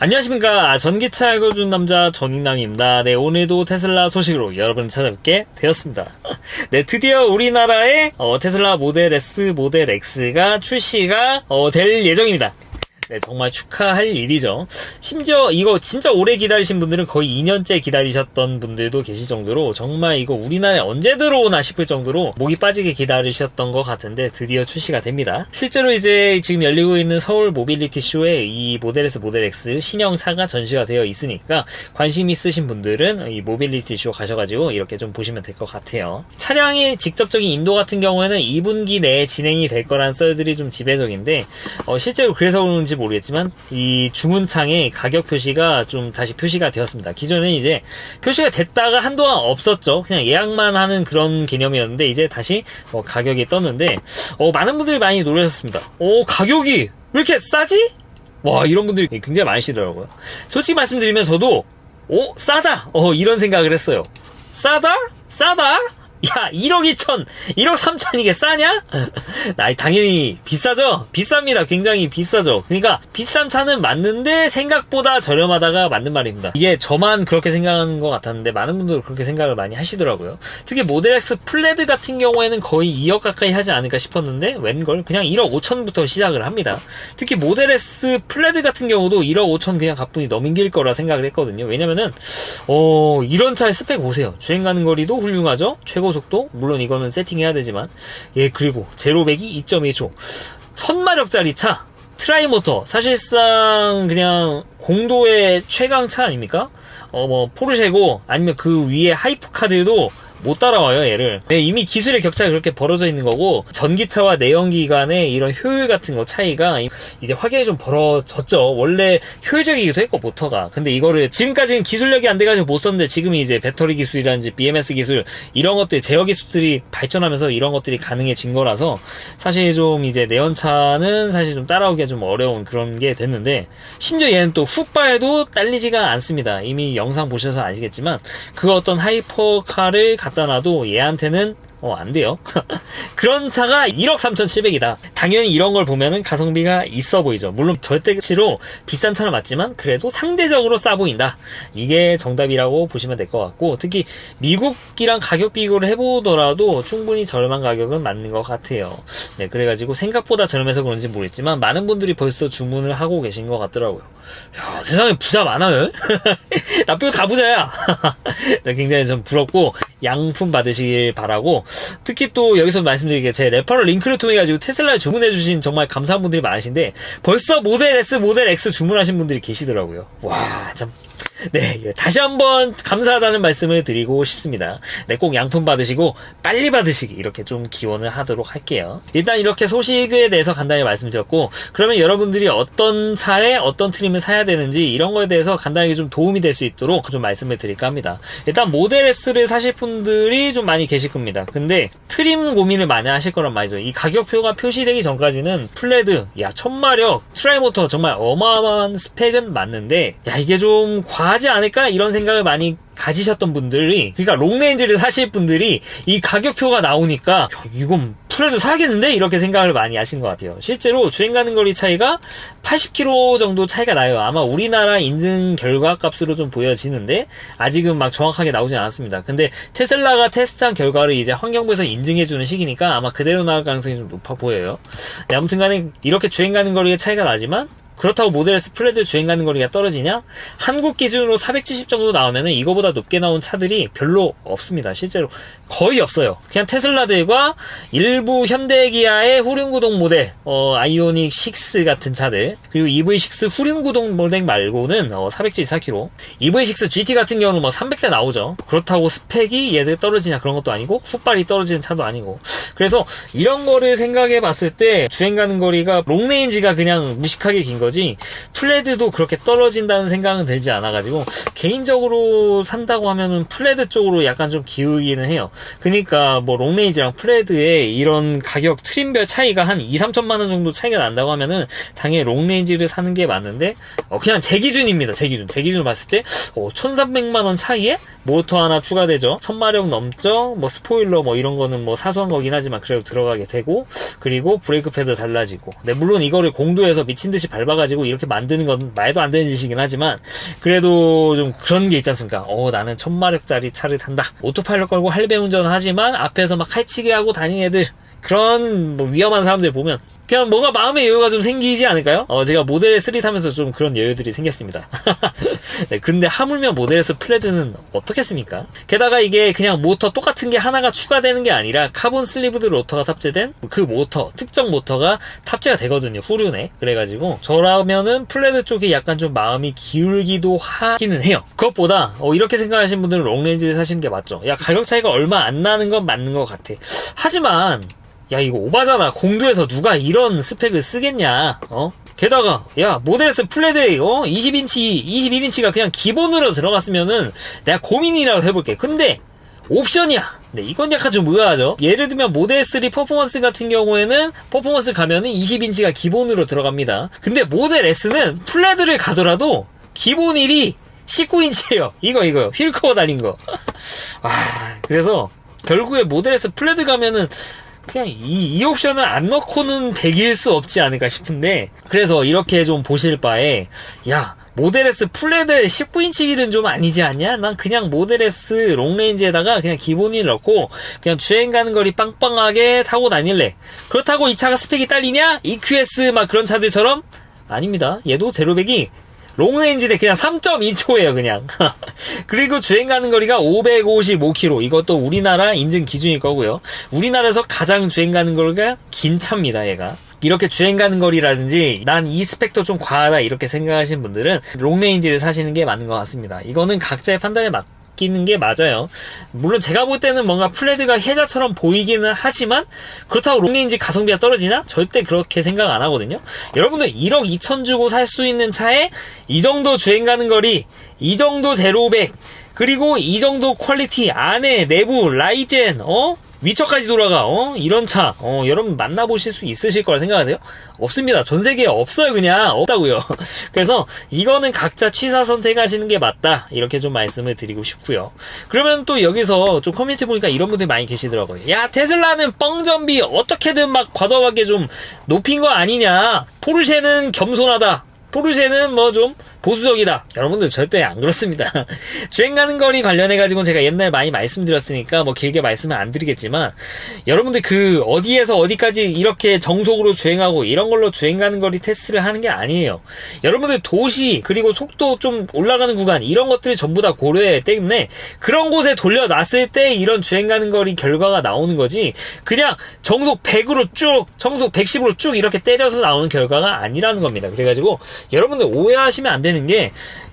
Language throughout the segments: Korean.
안녕하십니까. 전기차 읽어준 남자 전익남입니다. 네, 오늘도 테슬라 소식으로 여러분 찾아뵙게 되었습니다. 네, 드디어 우리나라에 테슬라 모델 S, 모델 X가 출시가 될 예정입니다. 네, 정말 축하할 일이죠. 심지어 이거 진짜 오래 기다리신 분들은 거의 2년째 기다리셨던 분들도 계실 정도로 정말 이거 우리나라에 언제 들어오나 싶을 정도로 목이 빠지게 기다리셨던 것 같은데 드디어 출시가 됩니다. 실제로 이제 지금 열리고 있는 서울 모빌리티 쇼에 이 모델 S, 모델 X 신형차가 전시가 되어 있으니까 관심 있으신 분들은 이 모빌리티 쇼 가셔가지고 이렇게 좀 보시면 될 것 같아요. 차량의 직접적인 인도 같은 경우에는 2분기 내에 진행이 될 거란 썰들이 좀 지배적인데 실제로 그래서 그런지 모르겠지만 이 주문창에 가격 표시가 좀 다시 표시가 되었습니다. 기존에는 이제 표시가 됐다가 한동안 없었죠. 그냥 예약만 하는 그런 개념이었는데 이제 다시 가격이 떴는데 많은 분들이 많이 놀라셨습니다. 가격이 왜 이렇게 싸지? 와, 이런 분들이 굉장히 많으시더라고요. 솔직히 말씀드리면 저도 싸다 이런 생각을 했어요. 싸다? 야, 1억 2천, 1억 3천 이게 싸냐? 당연히 비싸죠? 비쌉니다. 굉장히 비싸죠. 그러니까 비싼 차는 맞는데 생각보다 저렴하다가 맞는 말입니다. 이게 저만 그렇게 생각하는 것 같았는데 많은 분들도 그렇게 생각을 많이 하시더라고요. 특히 모델 S 플레드 같은 경우에는 거의 2억 가까이 하지 않을까 싶었는데 웬걸 그냥 1억 5천부터 시작을 합니다. 특히 모델 S 플레드 같은 경우도 1억 5천 그냥 가뿐히 넘길 거라 생각을 했거든요. 왜냐면은 이런 차의 스펙 보세요. 주행 가는 거리도 훌륭하죠? 최고 속도 물론 이거는 세팅해야 되지만 그리고 제로백이 2.2초 1000마력짜리 차 트라이모터 사실상 그냥 공도의 최강차 아닙니까? 포르쉐고 아니면 그 위에 하이퍼카들도 못 따라와요, 얘를. 네, 이미 기술의 격차가 그렇게 벌어져 있는 거고, 전기차와 내연기 간의 이런 효율 같은 거 차이가 이제 확연히 좀 벌어졌죠. 원래 효율적이기도 했고, 모터가. 근데 이거를 지금까지는 기술력이 안 돼가지고 못 썼는데, 지금이 이제 배터리 기술이라든지 BMS 기술, 이런 것들, 제어 기술들이 발전하면서 이런 것들이 가능해진 거라서, 사실 좀 이제 내연차는 사실 좀 따라오기가 좀 어려운 그런 게 됐는데, 심지어 얘는 또 훅발도 딸리지가 않습니다. 이미 영상 보셔서 아시겠지만, 그 어떤 하이퍼카를 갖다 놔도 얘한테는 안 돼요. 그런 차가 1억 3,700이다. 당연히 이런 걸 보면은 가성비가 있어 보이죠. 물론 절대치로 비싼 차는 맞지만 그래도 상대적으로 싸 보인다. 이게 정답이라고 보시면 될 것 같고 특히 미국이랑 가격 비교를 해보더라도 충분히 저렴한 가격은 맞는 것 같아요. 네, 그래가지고 생각보다 저렴해서 그런지 모르겠지만 많은 분들이 벌써 주문을 하고 계신 것 같더라고요. 야, 세상에 부자 많아요. 나 빼고 다 부자야. 네, 굉장히 좀 부럽고 양품 받으시길 바라고 특히 또 여기서 말씀드리게 제 레퍼럴 링크를 통해 가지고 테슬라에 주문해주신 정말 감사한 분들이 많으신데 벌써 모델 S, 모델 X 주문하신 분들이 계시더라고요. 와, 참. 네, 다시 한번 감사하다는 말씀을 드리고 싶습니다. 네, 꼭 양품 받으시고 빨리 받으시기 이렇게 좀 기원을 하도록 할게요. 일단 이렇게 소식에 대해서 간단히 말씀드렸고 그러면 여러분들이 어떤 차에 어떤 트림을 사야 되는지 이런 거에 대해서 간단하게 좀 도움이 될 수 있도록 좀 말씀을 드릴까 합니다. 일단 모델 S를 사실 분들이 좀 많이 계실 겁니다. 근데 트림 고민을 많이 하실 거란 말이죠. 이 가격표가 표시되기 전까지는 플레드, 1000마력, 트라이모터 정말 어마어마한 스펙은 맞는데 이게 좀 과하지 않을까? 이런 생각을 많이 가지셨던 분들이 그러니까 롱레인지를 사실 분들이 이 가격표가 나오니까 이건 플레드 사야겠는데? 이렇게 생각을 많이 하신 것 같아요. 실제로 주행 가는 거리 차이가 80km 정도 차이가 나요. 아마 우리나라 인증 결과 값으로 좀 보여지는데 아직은 막 정확하게 나오진 않았습니다. 근데 테슬라가 테스트한 결과를 이제 환경부에서 인증해주는 시기니까 아마 그대로 나올 가능성이 좀 높아 보여요. 네, 아무튼 간에 이렇게 주행 가는 거리의 차이가 나지만 그렇다고 모델 S 플레드 주행 가는 거리가 떨어지냐? 한국 기준으로 470 정도 나오면은 이거보다 높게 나온 차들이 별로 없습니다. 실제로 거의 없어요. 그냥 테슬라들과 일부 현대기아의 후륜구동 모델, 아이오닉 6 같은 차들, 그리고 EV6 후륜구동 모델 말고는 474km. EV6 GT 같은 경우는 300대 나오죠. 그렇다고 스펙이 얘들 떨어지냐 그런 것도 아니고 훅발이 떨어지는 차도 아니고. 그래서 이런 거를 생각해 봤을 때 주행 가는 거리가 롱레인지가 그냥 무식하게 긴 거지 플레드도 그렇게 떨어진다는 생각은 들지 않아가지고 개인적으로 산다고 하면은 플레드 쪽으로 약간 좀 기우기는 해요. 그러니까 뭐 롱레인지랑 플레드의 이런 가격 트림별 차이가 한 2-3천만원 정도 차이가 난다고 하면은 당연히 롱레인지를 사는 게 맞는데 그냥 제 기준입니다. 제 기준으로 봤을 때 1300만원 차이에 모터 하나 추가되죠. 1000마력 넘죠. 뭐 스포일러 뭐 이런 거는 뭐 사소한 거긴 하지만 그래도 들어가게 되고 그리고 브레이크 패드 달라지고 물론 이거를 공도에서 미친듯이 밟아가지고 모아가지고 이렇게 만드는 건 말도 안 되는 짓이긴 하지만 그래도 좀 그런 게 있지 않습니까? 나는 1000마력짜리 차를 탄다. 오토파일럿 걸고 할배 운전을 하지만 앞에서 막 칼치기 하고 다니는 애들, 그런 뭐 위험한 사람들 보면 그냥 뭔가 마음의 여유가 좀 생기지 않을까요? 제가 모델 3 타면서 좀 그런 여유들이 생겼습니다. 네, 근데 하물며 모델 S 플레드는 어떻겠습니까? 게다가 이게 그냥 모터 똑같은 게 하나가 추가되는 게 아니라 카본 슬리브드 로터가 탑재된 그 모터, 특정 모터가 탑재가 되거든요, 후륜에. 그래가지고 저라면은 플레드 쪽에 약간 좀 마음이 기울기도 하기는 해요. 그것보다 이렇게 생각하시는 분들은 롱레인지를 사시는 게 맞죠. 야, 가격 차이가 얼마 안 나는 건 맞는 것 같아. 하지만 야, 이거 오바잖아. 공도에서 누가 이런 스펙을 쓰겠냐, 게다가, 야, 모델 S 플레드, 20인치, 21인치가 그냥 기본으로 들어갔으면은, 내가 고민이라고 해볼게. 근데, 옵션이야. 네, 이건 약간 좀 의아하죠? 예를 들면, 모델 3 퍼포먼스 같은 경우에는, 퍼포먼스 가면은 20인치가 기본으로 들어갑니다. 근데 모델 S는 플레드를 가더라도, 기본 휠이 19인치예요. 이거요. 휠 커버 달린 거. 그래서, 결국에 모델 S 플레드 가면은, 그냥 이 옵션을 안 넣고는 100일 수 없지 않을까 싶은데, 그래서 이렇게 좀 보실 바에, 야, 모델 S 플레드 19인치 휠은 좀 아니지 않냐? 난 그냥 모델 S 롱레인지에다가 그냥 기본을 넣고 그냥 주행 가는 거리 빵빵하게 타고 다닐래. 그렇다고 이 차가 스펙이 딸리냐? EQS 막 그런 차들처럼? 아닙니다. 얘도 제로백이 롱레인지인데 그냥 3.2초예요 그냥. 그리고 주행 가는 거리가 555km. 이것도 우리나라 인증 기준일 거고요. 우리나라에서 가장 주행 가는 거리가 긴 차입니다, 얘가. 이렇게 주행 가는 거리라든지 난 이 스펙도 좀 과하다 이렇게 생각하시는 분들은 롱레인지를 사시는 게 맞는 것 같습니다. 이거는 각자의 판단에 맡기는 게 맞아요. 물론 제가 볼 때는 뭔가 플레드가 혜자처럼 보이기는 하지만 그렇다고 롱레인지 가성비가 떨어지나? 절대 그렇게 생각 안 하거든요. 여러분들 1억 2천 주고 살 수 있는 차에 이 정도 주행 가는 거리, 이 정도 제로백, 그리고 이 정도 퀄리티, 안에 내부 라이젠, 위쳐까지 돌아가, 이런 차, 여러분 만나보실 수 있으실 거라 생각하세요? 없습니다. 전 세계에 없어요, 그냥. 없다고요. 그래서 이거는 각자 취사 선택하시는 게 맞다. 이렇게 좀 말씀을 드리고 싶고요. 그러면 또 여기서 좀 커뮤니티 보니까 이런 분들이 많이 계시더라고요. 야, 테슬라는 뻥전비 어떻게든 막 과도하게 좀 높인 거 아니냐. 포르쉐는 겸손하다. 포르쉐는 뭐 좀 보수적이다. 여러분들 절대 안 그렇습니다. 주행 가는 거리 관련해가지고는 제가 옛날에 많이 말씀드렸으니까 뭐 길게 말씀은 안 드리겠지만, 여러분들 그 어디에서 어디까지 이렇게 정속으로 주행하고 이런 걸로 주행 가는 거리 테스트를 하는 게 아니에요. 여러분들 도시 그리고 속도 좀 올라가는 구간 이런 것들이 전부 다 고려해야 때문에 그런 곳에 돌려놨을 때 이런 주행 가는 거리 결과가 나오는 거지, 그냥 정속 100으로 쭉, 정속 110으로 쭉 이렇게 때려서 나오는 결과가 아니라는 겁니다. 그래가지고 여러분들 오해하시면 안 되는 게,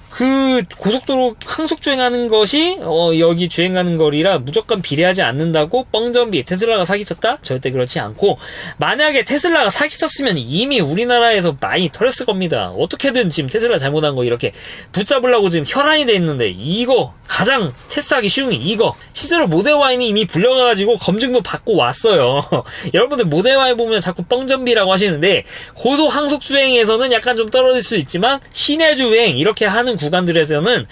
그 고속도로 항속 주행하는 것이 여기 주행하는 거리라 무조건 비례하지 않는다고 뻥전비 테슬라가 사기쳤다? 절대 그렇지 않고, 만약에 테슬라가 사기쳤으면 이미 우리나라에서 많이 털렸을 겁니다. 어떻게든 지금 테슬라 잘못한 거 이렇게 붙잡으려고 지금 혈안이 돼 있는데, 이거 가장 테스트하기 쉬운 게 이거, 실제로 모델 Y는 이미 불려가가지고 검증도 받고 왔어요. 여러분들 모델 Y 보면 자꾸 뻥전비라고 하시는데, 고속 항속 주행에서는 약간 좀 떨어질 수 있지만 시내 주행 이렇게 하는 구간들에서는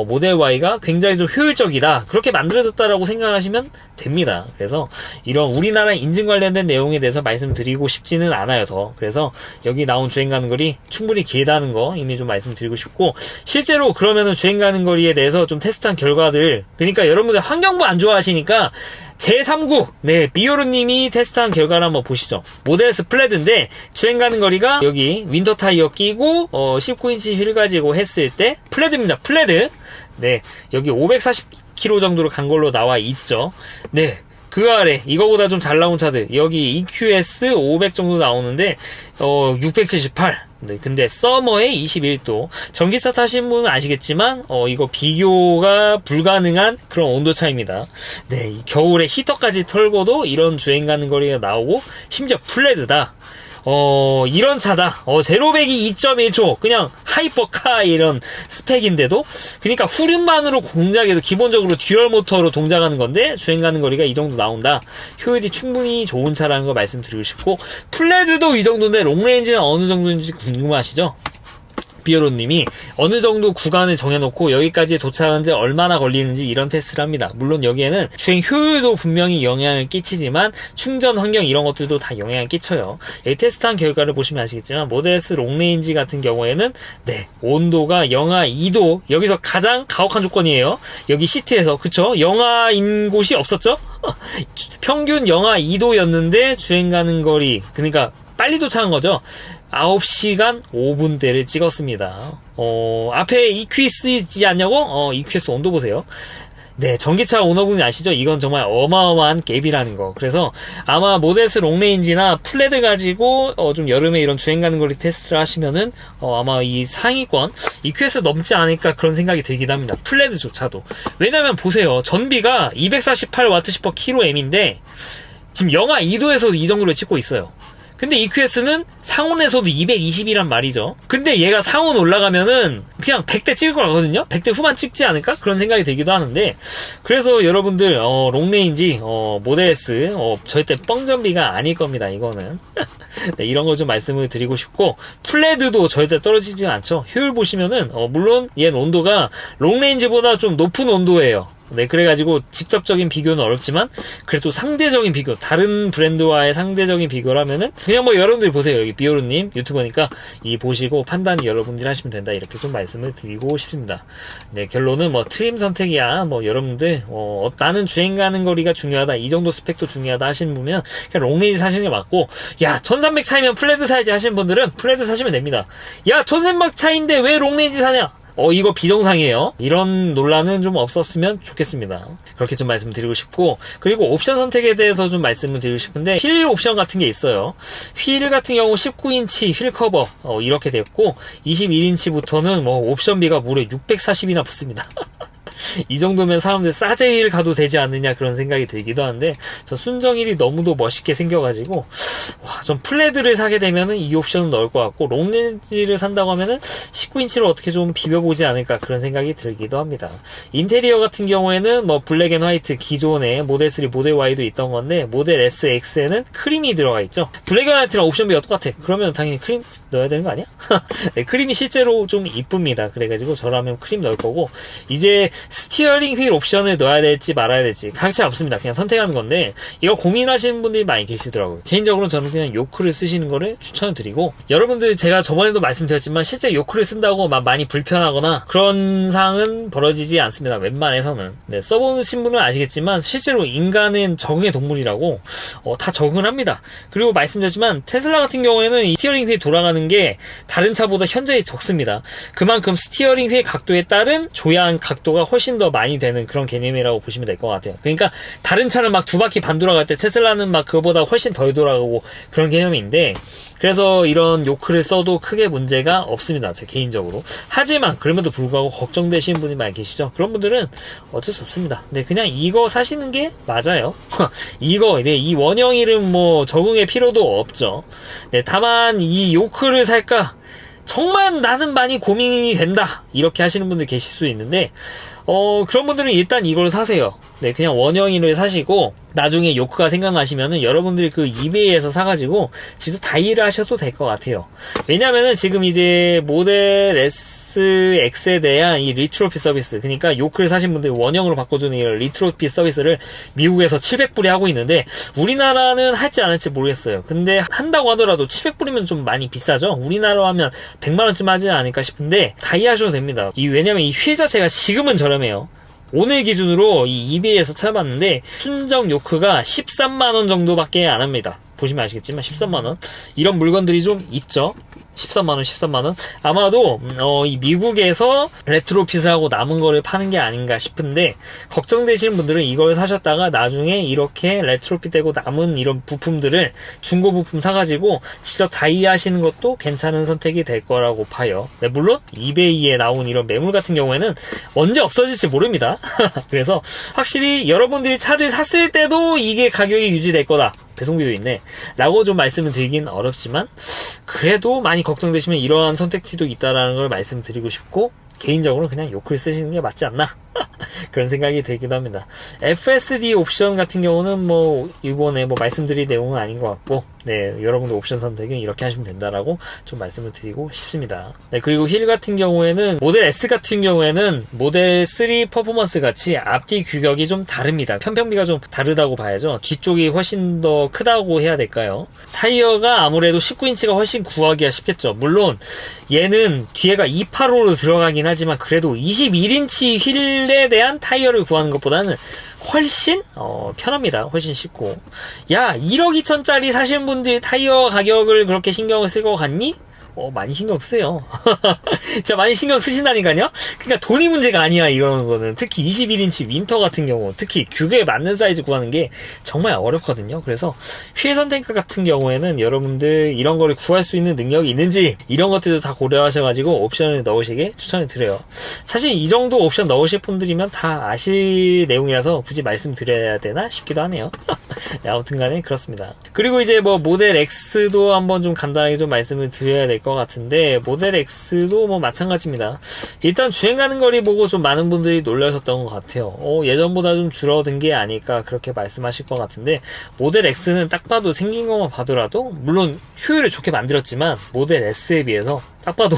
모델 Y가 굉장히 좀 효율적이다, 그렇게 만들어졌다라고 생각하시면 됩니다. 그래서 이런 우리나라 인증 관련된 내용에 대해서 말씀드리고 싶지는 않아요, 더. 그래서 여기 나온 주행 가는 거리 충분히 길다는 거 이미 좀 말씀드리고 싶고, 실제로 그러면은 주행 가는 거리에 대해서 좀 테스트한 결과들, 그러니까 여러분들 환경부 안 좋아하시니까 제3국, 네, 비오르님이 테스트한 결과를 한번 보시죠. 모델 S 플레드인데 주행 가는 거리가 여기 윈터 타이어 끼고 19인치 휠 가지고 했을 때 플레드입니다. 플레드. 네, 여기 540km 정도로 간 걸로 나와 있죠. 네, 그 아래 이거보다 좀 잘 나온 차들, 여기 EQS 500 정도 나오는데 678. 네, 근데 서머에 21도. 전기차 타신 분은 아시겠지만 이거 비교가 불가능한 그런 온도 차입니다. 네, 이 겨울에 히터까지 털고도 이런 주행 가는 거리가 나오고, 심지어 플레드다. 이런 차다. 제로백이 2.1초. 그냥 하이퍼카 이런 스펙인데도, 그러니까 후륜만으로 공작해도 기본적으로 듀얼 모터로 동작하는 건데 주행 가는 거리가 이 정도 나온다. 효율이 충분히 좋은 차라는 거 말씀드리고 싶고, 플레드도 이 정도인데 롱레인지는 어느 정도인지 궁금하시죠? 비어로님이 어느 정도 구간을 정해놓고 여기까지 도착하는지 얼마나 걸리는지 이런 테스트를 합니다. 물론 여기에는 주행 효율도 분명히 영향을 끼치지만 충전 환경 이런 것들도 다 영향을 끼쳐요. 여기 테스트한 결과를 보시면 아시겠지만 모델 S 롱레인지 같은 경우에는 온도가 영하 2도, 여기서 가장 가혹한 조건이에요. 여기 시트에서, 그쵸? 영하인 곳이 없었죠? 평균 영하 2도였는데 주행 가는 거리, 그러니까 빨리 도착한 거죠. 9시간 5분대를 찍었습니다. 앞에 EQS 있지 않냐고? EQS 온도 보세요. 네, 전기차 오너분이 아시죠? 이건 정말 어마어마한 갭이라는 거. 그래서 아마 모델 S 롱레인지나 플레드 가지고 좀 여름에 이런 주행 가는 거리 테스트를 하시면은 아마 이 상위권 EQS 넘지 않을까 그런 생각이 들기도 합니다. 플레드조차도. 왜냐면 보세요. 전비가 248W/km인데 지금 영하 2도에서도 이 정도로 찍고 있어요. 근데 EQS는 상온에서도 220이란 말이죠. 근데 얘가 상온 올라가면은 그냥 100대 찍을 거거든요? 100대 후반 찍지 않을까? 그런 생각이 들기도 하는데, 그래서 여러분들, 롱레인지, 모델 S, 절대 뻥전비가 아닐 겁니다, 이거는. 네, 이런 거 좀 말씀을 드리고 싶고, 플레드도 절대 떨어지지 않죠. 효율 보시면은, 물론 얘는 온도가 롱레인지보다 좀 높은 온도예요. 네, 그래가지고 직접적인 비교는 어렵지만 그래도 상대적인 비교, 다른 브랜드와의 상대적인 비교를 하면은 그냥 뭐 여러분들이 보세요. 여기 비오르님 유튜버니까 이 보시고 판단 여러분들이 하시면 된다, 이렇게 좀 말씀을 드리고 싶습니다. 네, 결론은 뭐 트림 선택이야, 뭐 여러분들 나는 주행 가는 거리가 중요하다, 이 정도 스펙도 중요하다 하시는 분이면 그냥 롱레인지 사시는 게 맞고, 야 1300 차이면 플레드 사야지 하시는 분들은 플레드 사시면 됩니다. 야 1300 차이인데 왜 롱레인지 사냐, 이거 비정상이에요. 이런 논란은 좀 없었으면 좋겠습니다. 그렇게 좀 말씀드리고 싶고, 그리고 옵션 선택에 대해서 좀 말씀을 드리고 싶은데, 휠 옵션 같은 게 있어요. 휠 같은 경우 19인치 휠 커버 이렇게 됐고, 21인치부터는 뭐 옵션비가 무려 640이나 붙습니다. 이 정도면 사람들 싸제일 가도 되지 않느냐 그런 생각이 들기도 하는데, 저 순정일이 너무도 멋있게 생겨가지고 좀 플레드를 사게 되면은 이 옵션은 넣을 것 같고, 롱레인지를 산다고 하면은 19인치로 어떻게 좀 비벼보지 않을까 그런 생각이 들기도 합니다. 인테리어 같은 경우에는 뭐 블랙 앤 화이트 기존에 모델 3, 모델 Y도 있던 건데, 모델 S, X에는 크림이 들어가 있죠. 블랙 앤 화이트랑 옵션비가 똑같아. 그러면 당연히 크림 넣어야 되는 거 아니야? 네, 크림이 실제로 좀 이쁩니다. 그래가지고 저라면 크림 넣을 거고, 이제 스티어링 휠 옵션을 넣어야 될지 말아야 될지 각자 없습니다. 그냥 선택하는 건데, 이거 고민하시는 분들이 많이 계시더라고요. 개인적으로 저는 그냥 요크를 쓰시는 거를 추천을 드리고, 여러분들 제가 저번에도 말씀드렸지만 실제 요크를 쓴다고 막 많이 불편하거나 그런 상황은 벌어지지 않습니다. 웬만해서는. 네, 써보신 분은 아시겠지만 실제로 인간은 적응의 동물이라고 다 적응을 합니다. 그리고 말씀드렸지만 테슬라 같은 경우에는 이 스티어링 휠 돌아가는 게 다른 차보다 현저히 적습니다. 그만큼 스티어링 휠 각도에 따른 조향 각도가 훨씬 더 많이 되는 그런 개념이라고 보시면 될 것 같아요. 그러니까 다른 차는 막 2바퀴 반 돌아갈 때 테슬라는 막 그거보다 훨씬 덜 돌아가고 그런 개념인데, 그래서 이런 요크를 써도 크게 문제가 없습니다, 제 개인적으로. 하지만 그럼에도 불구하고 걱정되시는 분이 많이 계시죠. 그런 분들은 어쩔 수 없습니다. 네, 그냥 이거 사시는 게 맞아요. 이거, 네, 이 원형 이름 뭐 적응의 필요도 없죠. 네, 다만 이 요크를 살까 정말 나는 많이 고민이 된다, 이렇게 하시는 분들 계실 수 있는데, 그런 분들은 일단 이걸 사세요. 네, 그냥 원형인을 사시고 나중에 요크가 생각나시면은 여러분들이 그 이베이에서 사가지고 직접 다이를 하셔도 될 것 같아요. 왜냐면은 지금 이제 모델 SX에 대한 이 리트로피 서비스, 그러니까 요크를 사신 분들이 원형으로 바꿔주는 이 리트로피 서비스를 미국에서 700불에 하고 있는데, 우리나라는 할지 안 할지 모르겠어요. 근데 한다고 하더라도 700불이면 좀 많이 비싸죠. 우리나라로 하면 100만원쯤 하지 않을까 싶은데 다이 하셔도 됩니다. 왜냐면 이 휠 자체가 지금은 저렴해요. 오늘 기준으로 이 이베이에서 찾아봤는데 순정 요크가 13만원 정도밖에 안 합니다. 보시면 아시겠지만 13만원. 이런 물건들이 좀 있죠. 13만원. 아마도 이 미국에서 레트로핏을 하고 남은 거를 파는 게 아닌가 싶은데, 걱정되시는 분들은 이걸 사셨다가 나중에 이렇게 레트로핏 되고 남은 이런 부품들을 중고 부품 사가지고 직접 다이 하시는 것도 괜찮은 선택이 될 거라고 봐요. 네, 물론 이베이에 나온 이런 매물 같은 경우에는 언제 없어질지 모릅니다. 그래서 확실히 여러분들이 차를 샀을 때도 이게 가격이 유지될 거다, 배송비도 있네 라고 좀 말씀을 드리긴 어렵지만, 그래도 많이 걱정되시면 이러한 선택지도 있다라는 걸 말씀드리고 싶고, 개인적으로 그냥 요크를 쓰시는 게 맞지 않나 그런 생각이 들기도 합니다. FSD 옵션 같은 경우는 뭐 이번에 뭐 말씀드릴 내용은 아닌 것 같고, 네, 여러분들 옵션 선택은 이렇게 하시면 된다라고 좀 말씀을 드리고 싶습니다. 네, 그리고 휠 같은 경우에는 모델 S 같은 경우에는 모델 3 퍼포먼스 같이 앞뒤 규격이 좀 다릅니다. 편평비가 좀 다르다고 봐야죠. 뒤쪽이 훨씬 더 크다고 해야 될까요? 타이어가 아무래도 19인치가 훨씬 구하기가 쉽겠죠. 물론 얘는 뒤에가 285로 들어가긴 하지만 그래도 21인치 휠에 대한 타이어를 구하는 것보다는 훨씬 편합니다. 훨씬 쉽고. 야, 1억 2천짜리 사시는 분들 타이어 가격을 그렇게 신경을 쓸 것 같니? 많이 신경 쓰세요. 진짜 많이 신경 쓰신다니까요? 그러니까 돈이 문제가 아니야, 이런 거는. 특히 21인치 윈터 같은 경우, 특히 규격에 맞는 사이즈 구하는 게 정말 어렵거든요. 그래서 휠 선택 같은 경우에는 여러분들 이런 거를 구할 수 있는 능력이 있는지, 이런 것들도 다 고려하셔가지고 옵션을 넣으시게 추천을 드려요. 사실 이 정도 옵션 넣으실 분들이면 다 아실 내용이라서 굳이 말씀드려야 되나 싶기도 하네요. 네, 아무튼 간에 그렇습니다. 그리고 이제 뭐 모델 X도 한번 좀 간단하게 좀 말씀을 드려야 될 것 같은데, 모델 X도 뭐 마찬가지입니다. 일단 주행 가는 거리 보고 좀 많은 분들이 놀라셨던 것 같아요. 예전보다 좀 줄어든 게 아닐까 그렇게 말씀하실 것 같은데, 모델 X는 딱 봐도 생긴 것만 봐더라도 물론 효율을 좋게 만들었지만 모델 S에 비해서 딱 봐도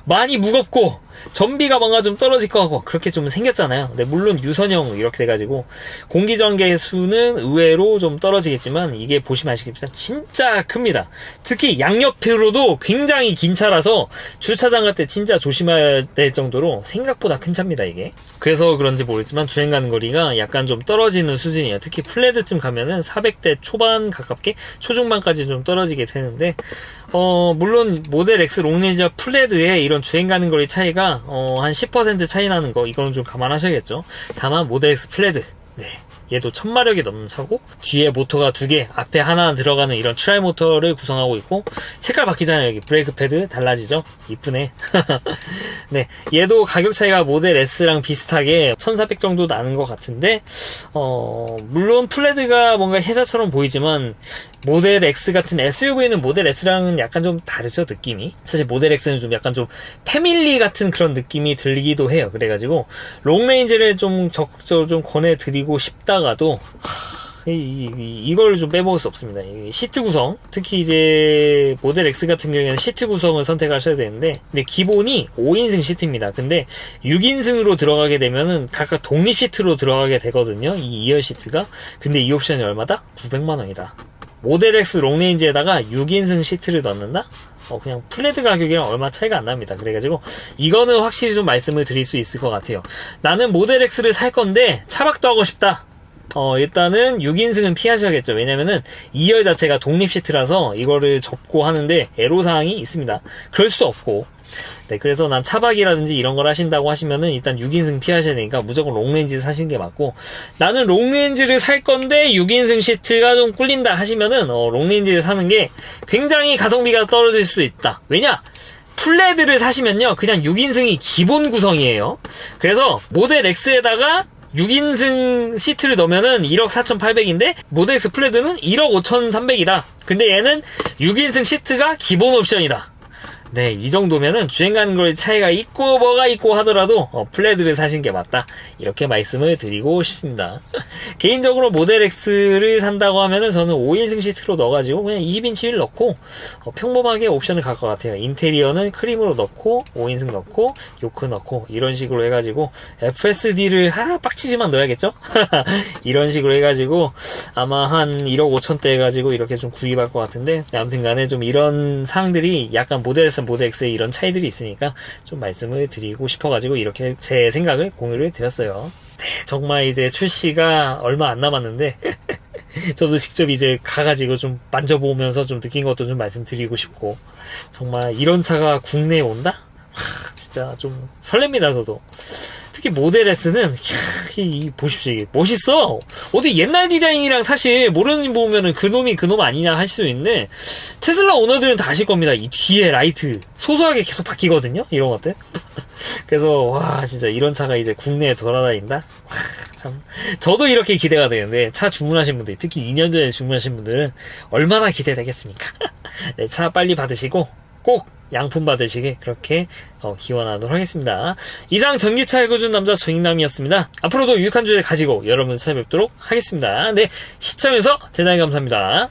많이 무겁고 전비가 뭔가 좀 떨어질 것 같고 그렇게 좀 생겼잖아요. 근데 물론 유선형 이렇게 돼가지고 공기전개 수는 의외로 좀 떨어지겠지만 이게 보시면 아시겠지만 진짜 큽니다. 특히 양옆으로도 굉장히 긴 차라서 주차장 갈 때 진짜 조심해야 될 정도로 생각보다 큰 차입니다, 이게. 그래서 그런지 모르겠지만 주행 가는 거리가 약간 좀 떨어지는 수준이에요. 특히 플레드쯤 가면은 400대 초반 가깝게 초중반까지 좀 떨어지게 되는데, 물론 모델 X 롱레인지와 플레드의 이런 주행 가는 거리 차이가 한 10% 차이 나는 거, 이거는 좀 감안하셔야겠죠. 다만 모델 X 플레드, 네, 얘도 1000마력이 넘는 차고 뒤에 모터가 2개, 앞에 하나 들어가는 이런 트라이 모터를 구성하고 있고, 색깔 바뀌잖아요. 여기 브레이크 패드 달라지죠. 이쁘네. 네, 얘도 가격 차이가 모델 S랑 비슷하게 1400 정도 나는 것 같은데, 물론 플레드가 뭔가 회사처럼 보이지만 모델 X 같은 SUV는 모델 S랑은 약간 좀 다르죠, 느낌이. 사실 모델 X는 좀 약간 좀 패밀리 같은 그런 느낌이 들기도 해요. 그래가지고 롱레인지를 좀 적극적으로 좀 권해드리고 싶다가도 이걸 좀 빼먹을 수 없습니다. 시트 구성, 특히 이제 모델 X 같은 경우에는 시트 구성을 선택하셔야 되는데, 근데 기본이 5인승 시트입니다. 근데 6인승으로 들어가게 되면은 각각 독립 시트로 들어가게 되거든요, 이 2열 시트가. 근데 이 옵션이 얼마다? 900만원이다. 모델 X 롱레인지에다가 6인승 시트를 넣는다? 그냥 플레드 가격이랑 얼마 차이가 안 납니다. 그래가지고 이거는 확실히 좀 말씀을 드릴 수 있을 것 같아요. 나는 모델 X를 살 건데 차박도 하고 싶다. 일단은 6인승은 피하셔야겠죠. 왜냐면은 2열 자체가 독립 시트라서 이거를 접고 하는데 애로사항이 있습니다. 그럴 수도 없고. 네, 그래서 난 차박이라든지 이런 걸 하신다고 하시면은 일단 6인승 피하셔야 되니까 무조건 롱레인지를 사시는 게 맞고, 나는 롱레인지를 살 건데 6인승 시트가 좀 꿀린다 하시면은 롱레인지를 사는 게 굉장히 가성비가 떨어질 수도 있다. 왜냐? 플레드를 사시면요, 그냥 6인승이 기본 구성이에요. 그래서 모델 X에다가 6인승 시트를 넣으면은 1억 4,800인데 모델 X 플레드는 1억 5,300이다. 근데 얘는 6인승 시트가 기본 옵션이다. 네, 이 정도면은 주행 가는 거리 차이가 있고 뭐가 있고 하더라도 플레드를 사신 게 맞다, 이렇게 말씀을 드리고 싶습니다. 개인적으로 모델 X를 산다고 하면은 저는 5인승 시트로 넣어가지고 그냥 20인치 휠 넣고 평범하게 옵션을 갈 것 같아요. 인테리어는 크림으로 넣고 5인승 넣고 요크 넣고 이런 식으로 해가지고 FSD를 빡치지만 넣어야겠죠? 이런 식으로 해가지고 아마 한 1억 5천대 해가지고 이렇게 좀 구입할 것 같은데, 네, 아무튼 간에 좀 이런 사항들이 약간 모델 S 모델 X에 이런 차이들이 있으니까 좀 말씀을 드리고 싶어가지고 이렇게 제 생각을 공유를 드렸어요. 네, 정말 이제 출시가 얼마 안 남았는데 저도 직접 이제 가가지고 좀 만져보면서 좀 느낀 것도 좀 말씀드리고 싶고, 정말 이런 차가 국내에 온다? 진짜 좀 설렙니다, 저도. 특히 모델 S는 보십시오, 이게 멋있어. 어디 옛날 디자인이랑 사실 모르는 분 보면은 그놈이 그놈 아니냐 하실 수 있는데, 테슬라 오너들은 다 아실 겁니다. 이 뒤에 라이트 소소하게 계속 바뀌거든요, 이런 것들. 그래서 와, 진짜 이런 차가 이제 국내에 돌아다닌다? 와, 참, 저도 이렇게 기대가 되는데, 차 주문하신 분들, 특히 2년 전에 주문하신 분들은 얼마나 기대되겠습니까? 네, 차 빨리 받으시고 꼭 양품 받으시게 그렇게 기원하도록 하겠습니다. 이상 전기차 읽어준 남자 정익남이었습니다. 앞으로도 유익한 주제를 가지고 여러분 찾아뵙도록 하겠습니다. 네, 시청해주셔서 대단히 감사합니다.